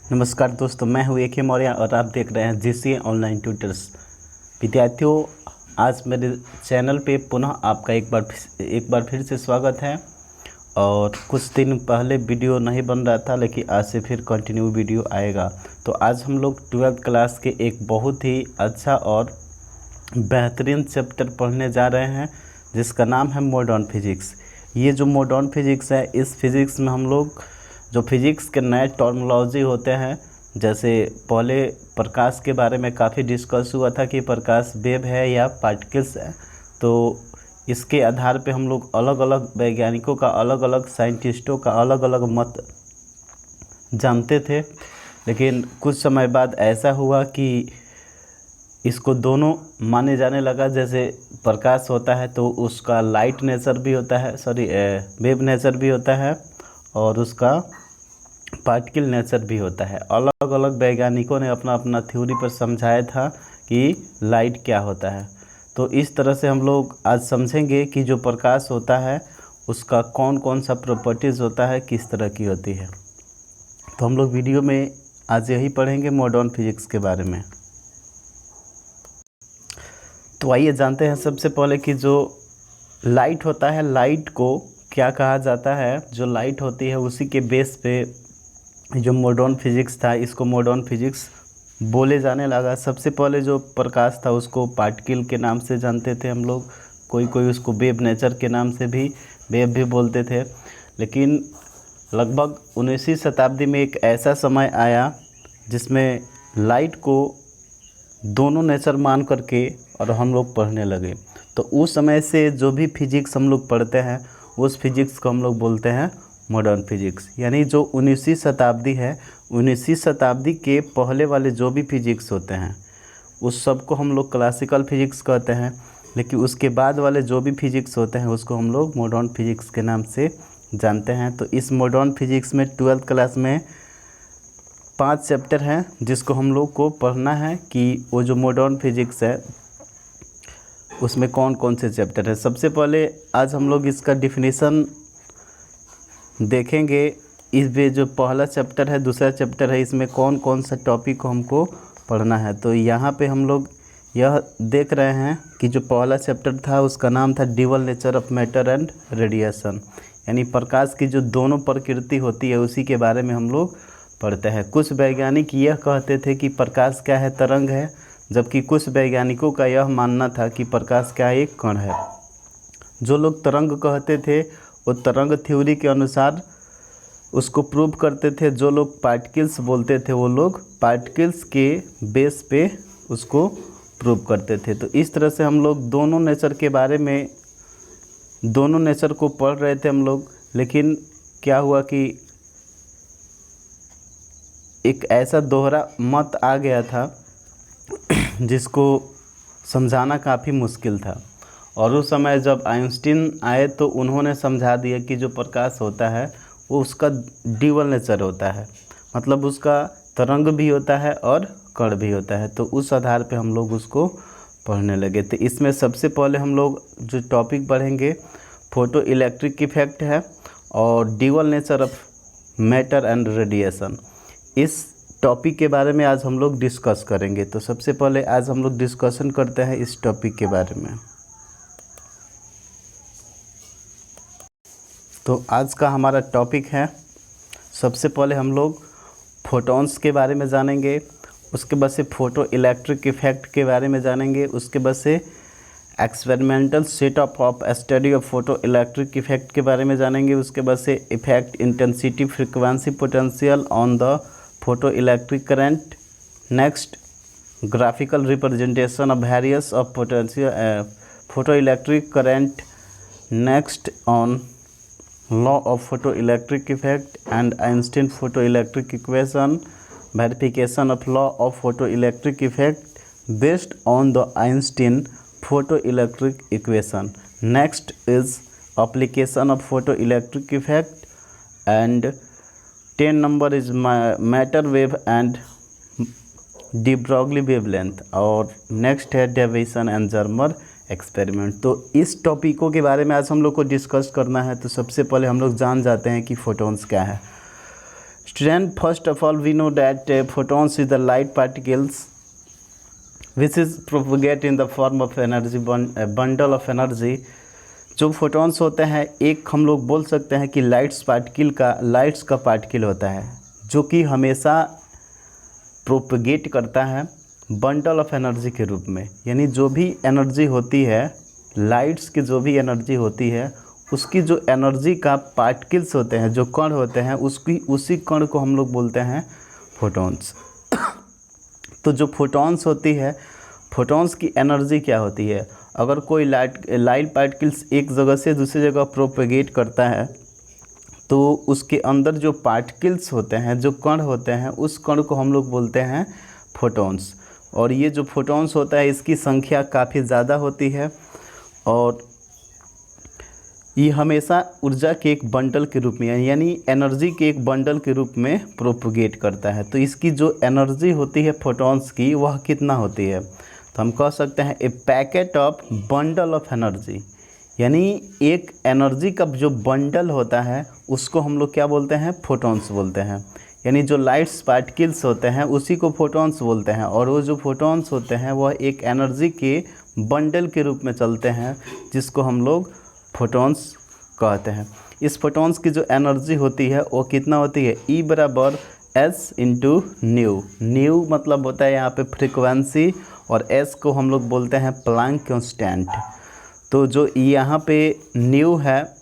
नमस्कार दोस्तों, मैं हूँ AK मौर्य और आप देख रहे हैं GCA ऑनलाइन ट्यूटर्स। विद्यार्थियों, आज मेरे चैनल पे पुनः आपका एक बार फिर से स्वागत है। और कुछ दिन पहले वीडियो नहीं बन रहा था, लेकिन आज से फिर कंटिन्यू वीडियो आएगा। तो आज हम लोग 12th क्लास के एक बहुत ही अच्छा और बेहतरीन चैप्टर पढ़ने जा रहे हैं, जिसका नाम है मॉडर्न फिजिक्स। ये जो मॉडर्न फिजिक्स है, इस फिज़िक्स में हम लोग जो फिज़िक्स के नए टर्मिनोलॉजी होते हैं, जैसे पहले प्रकाश के बारे में काफ़ी डिस्कस हुआ था कि प्रकाश वेव है या पार्टिकल्स है। तो इसके आधार पे हम लोग अलग अलग वैज्ञानिकों का, अलग अलग साइंटिस्टों का अलग अलग मत जानते थे। लेकिन कुछ समय बाद ऐसा हुआ कि इसको दोनों माने जाने लगा। जैसे प्रकाश होता है तो उसका लाइट नेचर भी होता है, वेव नेचर भी होता है, और उसका पार्टिकल नेचर भी होता है। अलग अलग वैज्ञानिकों ने अपना अपना थ्योरी पर समझाया था कि लाइट क्या होता है। तो इस तरह से हम लोग आज समझेंगे कि जो प्रकाश होता है उसका कौन कौन सा प्रॉपर्टीज़ होता है, किस तरह की होती है। तो हम लोग वीडियो में आज यही पढ़ेंगे मॉडर्न फिजिक्स के बारे में। तो आइए जानते हैं सबसे पहले कि जो लाइट होता है, लाइट को क्या कहा जाता है। जो लाइट होती है उसी के बेस पे जो मॉडर्न फिजिक्स था, इसको मॉडर्न फिजिक्स बोले जाने लगा। सबसे पहले जो प्रकाश था उसको पार्टिकल के नाम से जानते थे हम लोग, कोई कोई उसको वेव नेचर के नाम से भी, वेव भी बोलते थे। लेकिन लगभग 19वीं शताब्दी में एक ऐसा समय आया जिसमें लाइट को दोनों नेचर मान करके और हम लोग पढ़ने लगे। तो उस समय से जो भी फिजिक्स हम लोग पढ़ते हैं, उस फिजिक्स को हम लोग बोलते हैं मॉडर्न फिजिक्स। यानी जो 19वीं शताब्दी है, 19वीं शताब्दी के पहले वाले जो भी फिजिक्स होते हैं उस सब को हम लोग क्लासिकल फिजिक्स कहते हैं। लेकिन उसके बाद वाले जो भी फिजिक्स होते हैं उसको हम लोग मॉडर्न फिजिक्स के नाम से जानते हैं। तो इस मॉडर्न फिजिक्स में 12th क्लास में 5 चैप्टर हैं जिसको हम लोग को पढ़ना है कि वो जो मॉडर्न फिजिक्स है उसमें कौन कौन से चैप्टर है। सबसे पहले आज हम लोग इसका डिफिनीसन देखेंगे। इस में जो पहला चैप्टर है, दूसरा चैप्टर है, इसमें कौन कौन सा टॉपिक को हमको पढ़ना है। तो यहाँ पे हम लोग यह देख रहे हैं कि जो पहला चैप्टर था उसका नाम था dual nature of matter and radiation. यानी प्रकाश की जो दोनों प्रकृति होती है उसी के बारे में हम लोग पढ़ते हैं। कुछ वैज्ञानिक यह कहते थे कि प्रकाश क्या है, तरंग है, जबकि कुछ वैज्ञानिकों का यह मानना था कि प्रकाश क्या है, एक कण है। जो लोग तरंग कहते थे वो तरंग थ्योरी के अनुसार उसको प्रूव करते थे। जो लोग पार्टिकल्स बोलते थे वो लोग पार्टिकल्स के बेस पे उसको प्रूव करते थे। तो इस तरह से हम लोग दोनों नेचर के बारे में, दोनों नेचर को पढ़ रहे थे हम लोग। लेकिन क्या हुआ कि एक ऐसा दोहरा मत आ गया था जिसको समझाना काफ़ी मुश्किल था। और उस समय जब आइंस्टीन आए तो उन्होंने समझा दिया कि जो प्रकाश होता है वो उसका ड्यूअल नेचर होता है, मतलब उसका तरंग भी होता है और कण भी होता है। तो उस आधार पे हम लोग उसको पढ़ने लगे। तो इसमें सबसे पहले हम लोग जो टॉपिक पढ़ेंगे फोटो इलेक्ट्रिक इफेक्ट है और dual nature of matter and radiation. इस टॉपिक के बारे में आज हम लोग डिस्कस करेंगे। तो सबसे पहले आज हम लोग डिस्कशन करते हैं इस टॉपिक के बारे में। तो आज का हमारा टॉपिक है, सबसे पहले हम लोग फोटॉन्स के बारे में जानेंगे, उसके बाद से फोटो इलेक्ट्रिक इफेक्ट के बारे में जानेंगे, उसके बाद से experimental setup of study of photo electric effect के बारे में जानेंगे, उसके बाद से effect intensity frequency potential on the photo electric current. Next, graphical representation of various of potential photo electric current. Next, on law of photoelectric effect and Einstein photoelectric equation, verification of law of photoelectric effect based on the Einstein photoelectric equation. Next is application of photoelectric effect, and 10 number is matter wave and de Broglie wavelength, और next है deviation and Germer experiment. तो इस टॉपिकों के बारे में आज हम लोग को डिस्कस करना है। तो सबसे पहले हम लोग जान जाते हैं कि फोटॉन्स क्या है। Student, first of all, we know that photons is the light particles which is propagate in the form of energy, bundle of energy। जो फोटॉन्स होते हैं, एक हम लोग बोल सकते हैं कि लाइट्स का पार्टिकल होता है जो कि हमेशा प्रोपगेट करता है बंडल ऑफ एनर्जी के रूप में। यानी जो भी एनर्जी होती है, लाइट्स की जो भी एनर्जी होती है, उसकी जो एनर्जी का पार्टिकल्स होते हैं, जो कण होते हैं, उसी कण को हम लोग बोलते हैं फोटॉन्स। तो जो फोटॉन्स होती है, फोटॉन्स की एनर्जी क्या होती है? अगर कोई लाइट पार्टिकल्स एक जगह से दूसरी जगह प्रोपगेट करता है तो उसके अंदर जो पार्टिकल्स होते हैं, जो कण होते हैं, उस कण को हम लोग बोलते हैं फोटॉन्स। और ये जो फोटॉन्स होता है इसकी संख्या काफ़ी ज़्यादा होती है और ये हमेशा ऊर्जा के एक बंडल के रूप में, यानी एनर्जी के एक बंडल के रूप में प्रोपगेट करता है। तो इसकी जो एनर्जी होती है फोटॉन्स की, वह कितना होती है? तो हम कह सकते हैं a packet of bundle of energy. यानी एक एनर्जी का जो बंडल होता है उसको हम लोग क्या बोलते हैं? फोटॉन्स बोलते हैं। यानी जो लाइट्स पार्टिकल्स होते हैं उसी को फोटॉन्स बोलते हैं। और वो जो फोटॉन्स होते हैं वह एक एनर्जी के बंडल के रूप में चलते हैं, जिसको हम लोग फोटॉन्स कहते हैं। इस फोटॉन्स की जो एनर्जी होती है वो कितना होती है? E बराबर S इंटू न्यू। न्यू मतलब होता है यहाँ पे फ्रीक्वेंसी और S को हम लोग बोलते हैं प्लैंक कांस्टेंट। तो जो यहाँ पे न्यू है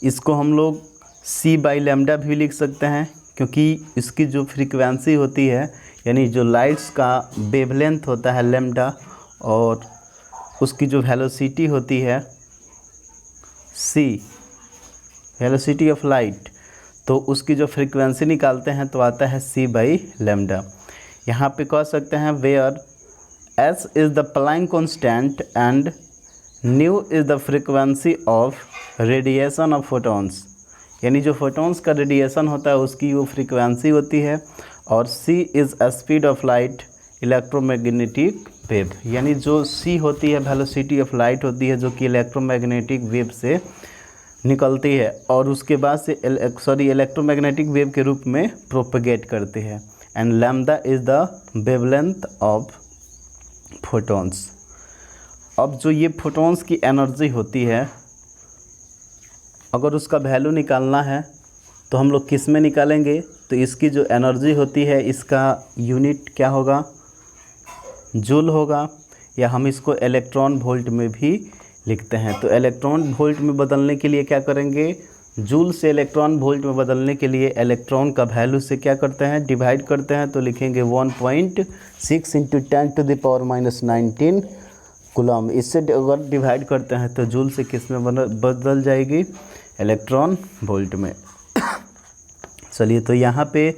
इसको हम लोग C बाई लैम्डा भी लिख सकते हैं, क्योंकि इसकी जो फ्रीक्वेंसी होती है, यानी जो लाइट्स का वेवलेंथ होता है लैम्डा, और उसकी जो वेलोसिटी होती है C, वेलोसिटी ऑफ लाइट, तो उसकी जो फ्रीक्वेंसी निकालते हैं तो आता है C बाई लैम्डा। यहाँ पे कह सकते हैं where S is the Planck constant and nu is the frequency of radiation of photons. यानी जो फोटॉन्स का रेडिएशन होता है उसकी वो फ्रीक्वेंसी होती है, और C is a speed of light electromagnetic wave. यानी जो C होती है वेलोसिटी ऑफ लाइट होती है, जो कि इलेक्ट्रोमैग्नेटिक वेव से निकलती है और उसके बाद से इलेक्ट्रोमैग्नेटिक वेव के रूप में प्रोपगेट करती है। And lambda is the wavelength of photons. अब जो ये फोटॉन्स की एनर्जी होती है, अगर उसका वैल्यू निकालना है तो हम लोग किस में निकालेंगे? तो इसकी जो एनर्जी होती है इसका यूनिट क्या होगा? जूल होगा, या हम इसको इलेक्ट्रॉन वोल्ट में भी लिखते हैं। तो इलेक्ट्रॉन वोल्ट में बदलने के लिए क्या करेंगे? जूल से इलेक्ट्रॉन वोल्ट में बदलने के लिए इलेक्ट्रॉन का वैल्यू से क्या करते हैं? डिवाइड करते हैं। तो लिखेंगे 1.6 इंटू 10⁻⁻19 कूलम। इससे अगर डिवाइड करते हैं तो जूल से किस में बदल जाएगी? इलेक्ट्रॉन वोल्ट में। चलिए, तो यहाँ पे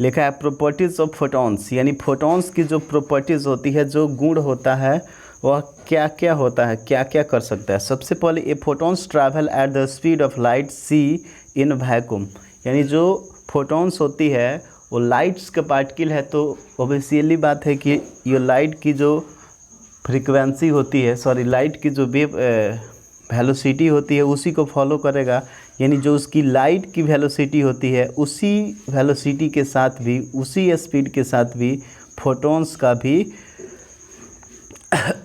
लिखा है प्रॉपर्टीज़ ऑफ फोटॉन्स। यानी फोटॉन्स की जो प्रॉपर्टीज़ होती है, जो गुण होता है, वह क्या क्या होता है, क्या क्या कर सकता है। सबसे पहले a photons travel at the speed of light C in vacuum. यानी जो फोटॉन्स होती है वो लाइट्स का पार्टिकल है, तो ऑब्वियसली बात है कि ये लाइट की जो फ्रीक्वेंसी होती है, लाइट की जो वेव वेलोसिटी होती है उसी को फॉलो करेगा। यानी जो उसकी लाइट की वेलोसिटी होती है उसी वेलोसिटी के साथ भी, उसी स्पीड के साथ भी फोटॉन्स का भी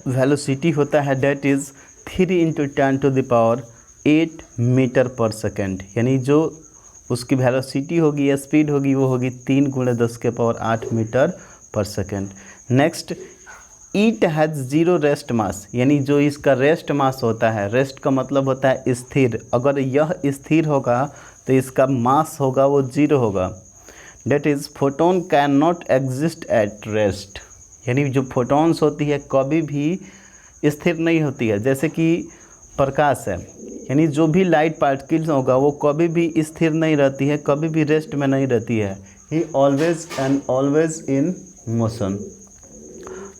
वेलोसिटी होता है, डेट इज़ 3 × 10⁸ मीटर पर सेकेंड। यानी जो उसकी वेलोसिटी होगी या स्पीड होगी वो होगी 3 × 10⁸ मीटर पर second. Next, it has 0 rest mass. यानी जो इसका रेस्ट मास होता है, रेस्ट का मतलब होता है स्थिर, अगर यह स्थिर होगा तो इसका मास होगा वो 0 होगा। That is photon can not exist at rest. यानी जो फोटॉन्स होती है कभी भी स्थिर नहीं होती है, जैसे कि प्रकाश है। यानी जो भी लाइट पार्टिकल्स होगा वो कभी भी स्थिर नहीं रहती है, कभी भी रेस्ट में नहीं रहती है। ही always and always in motion.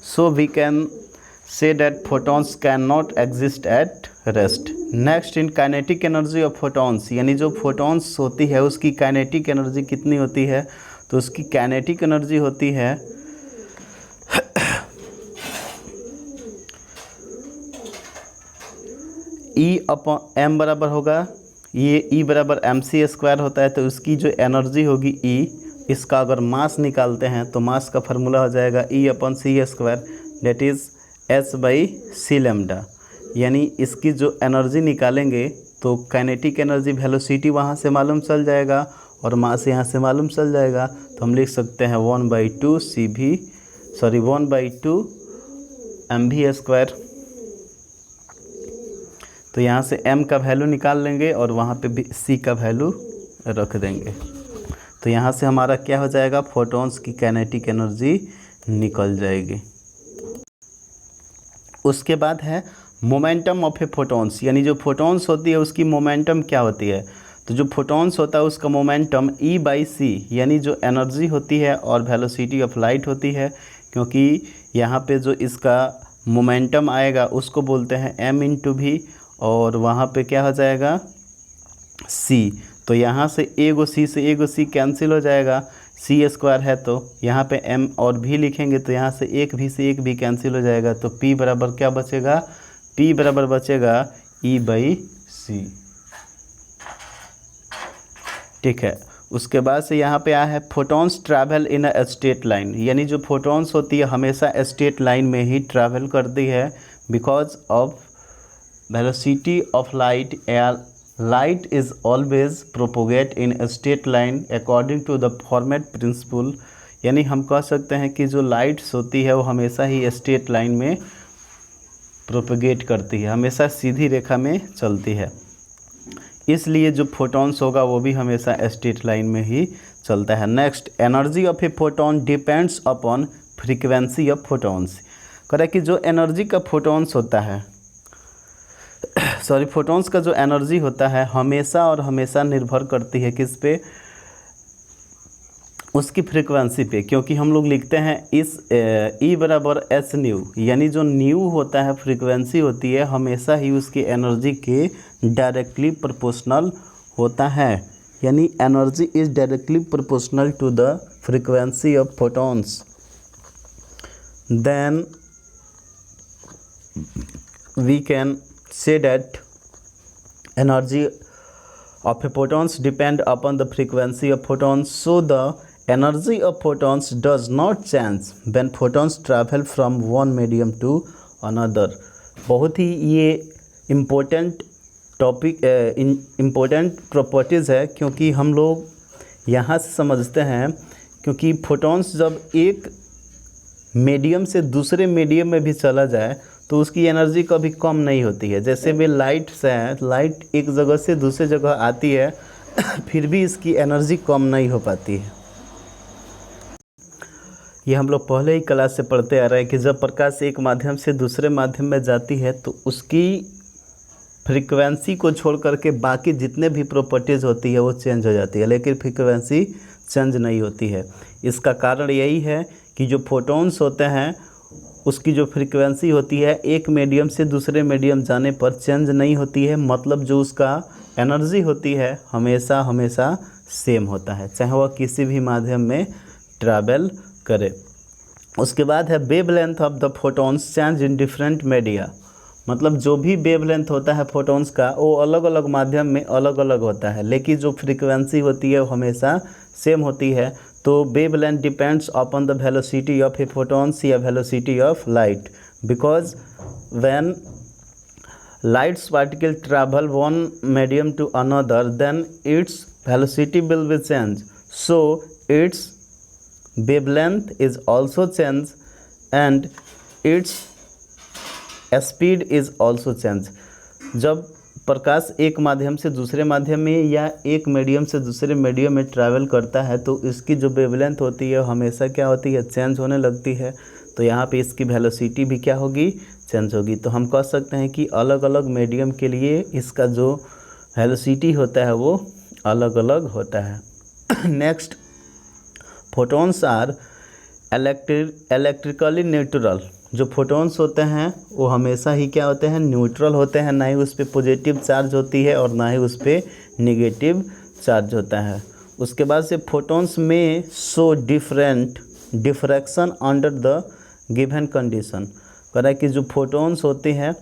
So we can say that photons cannot exist at rest. Next, in kinetic energy of photons, यानी जो photons होती है उसकी kinetic energy कितनी होती है? तो उसकी kinetic energy होती है E/m बराबर होगा ये E बराबर mc² होता है, तो उसकी जो एनर्जी होगी E, इसका अगर मास निकालते हैं तो मास का फार्मूला हो जाएगा E/c², that is h/c lambda. यानी इसकी जो एनर्जी निकालेंगे तो काइनेटिक एनर्जी वेलोसिटी वहाँ से मालूम चल जाएगा और मास यहाँ से मालूम चल जाएगा, तो हम लिख सकते हैं 1/2 mv²। तो यहाँ से m का वैल्यू निकाल लेंगे और वहाँ पे भी c का वैल्यू रख देंगे, तो यहाँ से हमारा क्या हो जाएगा, फोटॉन्स की काइनेटिक एनर्जी निकल जाएगी। उसके बाद है मोमेंटम ऑफ ए फोटॉन्स, यानी जो फोटॉन्स होती है उसकी मोमेंटम क्या होती है। तो जो फोटॉन्स होता है उसका मोमेंटम E/c, यानी जो एनर्जी होती है और वेलोसिटी ऑफ लाइट होती है, क्योंकि यहाँ पे जो इसका मोमेंटम आएगा उसको बोलते हैं m/v, और वहाँ पे क्या हो जाएगा c। तो यहाँ से एगो c कैंसिल हो जाएगा, c² है तो यहाँ पे m और v लिखेंगे तो यहाँ से एक v से एक v कैंसिल हो जाएगा, तो p बराबर क्या बचेगा, p बराबर बचेगा E/c। ठीक है। उसके बाद से यहाँ पे आया है photons travel in a straight line, यानी जो फोटॉन्स होती है हमेशा स्ट्रेट लाइन में ही ट्रैवल करती है, because of velocity of light. Light is always propagate in a straight line according to the Fermat principle, यानी हम कह सकते हैं कि जो लाइट्स होती है वो हमेशा ही स्ट्रेट लाइन में प्रोपोगेट करती है, हमेशा सीधी रेखा में चलती है, इसलिए जो फोटॉन्स होगा वो भी हमेशा स्ट्रेट लाइन में ही चलता है। Next, energy of A photon depends upon frequency of photons. कह रहा है कि जो एनर्जी का फोटॉन्स होता है फोटॉन्स का जो एनर्जी होता है हमेशा और हमेशा निर्भर करती है किस पे, उसकी फ्रीक्वेंसी पे, क्योंकि हम लोग लिखते हैं इस E बराबर h/ν, यानी जो न्यू होता है फ्रीक्वेंसी होती है हमेशा ही उसकी एनर्जी के डायरेक्टली प्रोपोर्शनल होता है, यानी energy is directly proportional to the frequency of photons. Then we can say that energy of photons depend upon the frequency of photons, so the energy of photons does not change when photons travel from one medium to another। बहुत ही ये important topic important properties है, क्योंकि हम लोग यहाँ से समझते हैं, क्योंकि फोटॉन्स जब एक मीडियम से दूसरे मीडियम में भी चला जाए तो उसकी एनर्जी कभी कम नहीं होती है। जैसे भी लाइट से है, लाइट एक जगह से दूसरे जगह आती है फिर भी इसकी एनर्जी कम नहीं हो पाती है। ये हम लोग पहले ही क्लास से पढ़ते आ रहे हैं कि जब प्रकाश एक माध्यम से दूसरे माध्यम में जाती है तो उसकी फ्रीक्वेंसी को छोड़ करके बाकी जितने भी प्रॉपर्टीज़ होती है वो चेंज हो जाती है, लेकिन फ्रीक्वेंसी चेंज नहीं होती है। इसका कारण यही है कि जो फोटॉन्स होते हैं उसकी जो फ्रीक्वेंसी होती है एक मीडियम से दूसरे मीडियम जाने पर चेंज नहीं होती है, मतलब जो उसका एनर्जी होती है हमेशा हमेशा सेम होता है, चाहे वह किसी भी माध्यम में ट्रैवल करे। उसके बाद है wavelength of the photons change in different media, मतलब जो भी वेवलेंथ होता है फोटॉन्स का वो अलग अलग माध्यम में अलग अलग होता है, लेकिन जो फ्रीक्वेंसी होती है वो हमेशा सेम होती है। तो wavelength depends upon the velocity of a photons या velocity of light, because when light's particle travel one medium to another, then its velocity will be changed, so its wavelength is also changed and its speed is also changed। जब प्रकाश एक माध्यम से दूसरे माध्यम में या एक मीडियम से दूसरे मीडियम में ट्रैवल करता है तो इसकी जो वेवलेंथ होती है हमेशा क्या होती है, चेंज होने लगती है। तो यहाँ पे इसकी वेलोसिटी भी क्या होगी, चेंज होगी। तो हम कह सकते हैं कि अलग अलग मीडियम के लिए इसका जो वेलोसिटी होता है वो अलग अलग होता है। Next, photons are electrically neutral. जो फोटॉन्स होते हैं वो हमेशा ही क्या होते हैं, न्यूट्रल होते हैं, ना ही उस पर पॉजिटिव चार्ज होती है और ना ही उस पर निगेटिव चार्ज होता है। उसके बाद से फोटॉन्स में show different diffraction under the given condition. कह रहा है कि जो फोटॉन्स होते हैं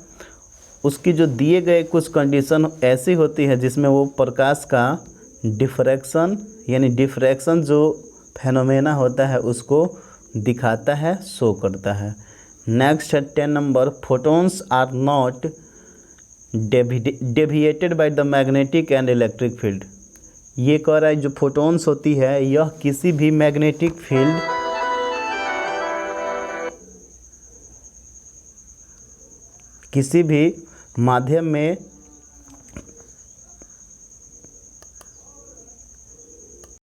उसकी जो दिए गए कुछ कंडीशन ऐसी होती है जिसमें वो प्रकाश का डिफ्रैक्शन यानी डिफ्रैक्शन जो फेनोमेना होता है उसको दिखाता है, शो करता है। नेक्स्ट है 10 number, photons are not deviated by the magnetic and electric field. ये कह रहा है जो फोटॉन्स होती है यह किसी भी मैग्नेटिक फील्ड किसी भी माध्यम में